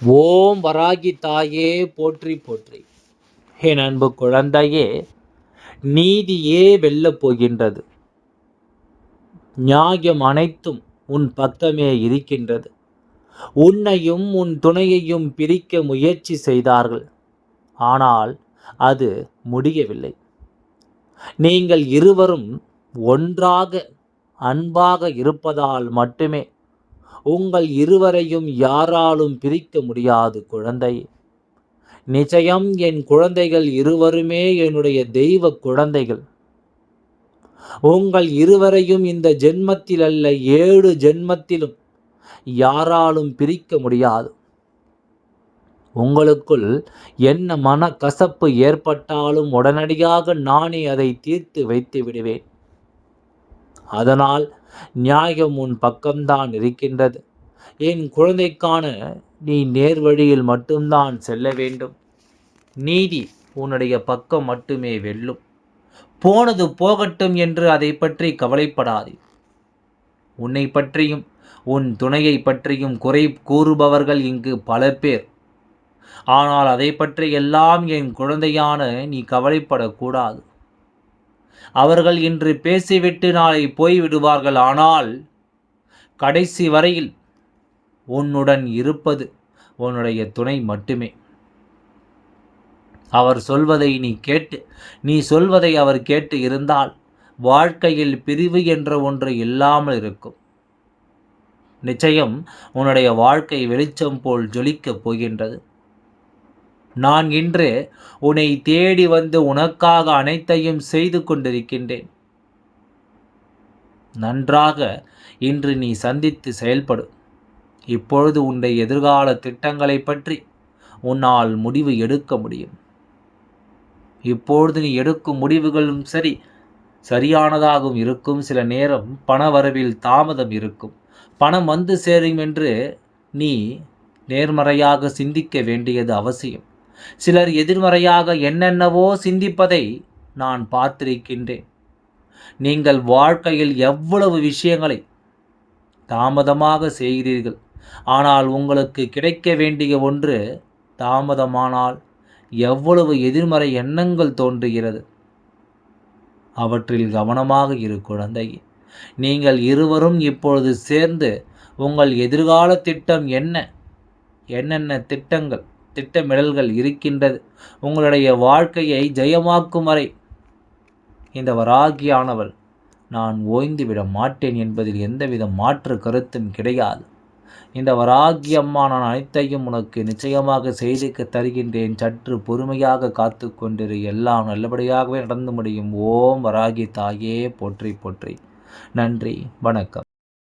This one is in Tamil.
ஓம் வராகி தாயே போற்றி போற்றி. என் அன்பு குழந்தையே, நீதியே வெல்லப் போகின்றது. நியாயம் அனைத்தும் உன் பக்கமே இருக்கின்றது. உன்னையும் உன் துணையையும் பிரிக்க முயற்சி செய்தார்கள். ஆனால் அது முடியவில்லை. நீங்கள் இருவரும் ஒன்றாக அன்பாக இருப்பதால் மட்டுமே உங்கள் இருவரையும் யாராலும் பிரிக்க முடியாது குழந்தை. நிச்சயம் என் குழந்தைகள் இருவருமே என்னுடைய தெய்வ குழந்தைகள். உங்கள் இருவரையும் இந்த ஜென்மத்தில் அல்ல 7 ஜென்மத்திலும் யாராலும் பிரிக்க முடியாது. உங்களுக்குள் என்ன மனக்கசப்பு ஏற்பட்டாலும் உடனடியாக நானே அதை தீர்த்து வைத்து விடுவேன். அதனால் நியாயம் உன் பக்கம்தான் இருக்கின்றது. என் குழந்தைக்கான நீ நேர்வழியில் மட்டும்தான் செல்ல வேண்டும். நீதி உன்னுடைய பக்கம் மட்டுமே வெல்லும். போனது போகட்டும் என்று அதை பற்றி கவலைப்படாதே. உன்னை பற்றியும் உன் துணையை பற்றியும் குறை கூறுபவர்கள் இங்கு பல பேர். ஆனால் அதை பற்றி எல்லாம் என் குழந்தையான நீ கவலைப்படக்கூடாது. அவர்கள் இன்று பேசிவிட்டு நாளை போய்விடுவார்கள். ஆனால் கடைசி வரையில் உன்னுடன் இருப்பது உன்னுடைய துணை மட்டுமே. அவர் சொல்வதை நீ கேட்டு, நீ சொல்வதை அவர் கேட்டு இருந்தால் வாழ்க்கையில் பிரிவு என்ற ஒன்று இல்லாமல் இருக்கும். நிச்சயம் உன்னுடைய வாழ்க்கை வெளிச்சம் போல் ஜொலிக்கப் போகின்றது. நான் இன்று உன்னை தேடி வந்து உனக்காக அனைத்தையும் செய்து கொண்டிருக்கின்றேன். நன்றாக இன்று நீ சந்தித்து செயல்படு. இப்பொழுது உன்னுடைய எதிர்கால திட்டங்களை பற்றி உன்னால் முடிவு எடுக்க முடியும். இப்பொழுது நீ எடுக்கும் முடிவுகளும் சரியானதாகவும் இருக்கும். சில நேரம் பண வரவில் தாமதம் இருக்கும். பணம் வந்து சேரும் என்று நீ நேர்மறையாக சிந்திக்க வேண்டியது அவசியம். சிலர் எதிர்மறையாக என்னென்னவோ சிந்திப்பதை நான் பார்த்திருக்கின்றேன். நீங்கள் வாழ்க்கையில் எவ்வளவு விஷயங்களை தாமதமாக செய்கிறீர்கள். ஆனால் உங்களுக்கு கிடைக்க வேண்டிய ஒன்று தாமதமானால் எவ்வளவு எதிர்மறை எண்ணங்கள் தோன்றுகிறது. அவற்றில் கவனமாக இரு குழந்தை. நீங்கள் இருவரும் இப்பொழுது சேர்ந்து உங்கள் எதிர்கால திட்டம் என்னென்ன திட்டமிடல்கள் இருக்கின்றது, உங்களுடைய வாழ்க்கையை ஜெயமாக்கும் வரை இந்த வராகியானவள் நான் ஓய்ந்துவிட மாட்டேன் என்பதில் எந்தவித மாற்று கருத்தும் கிடையாது. இந்த வராகி அம்மா நான் அனைத்தையும் உனக்கு நிச்சயமாக செய்து தருகின்றேன். சற்று பொறுமையாக காத்து கொண்டிரு. எல்லாம் நல்லபடியாகவே நடந்து முடியும். ஓம் வராகி தாயே போற்றி போற்றி. நன்றி, வணக்கம்.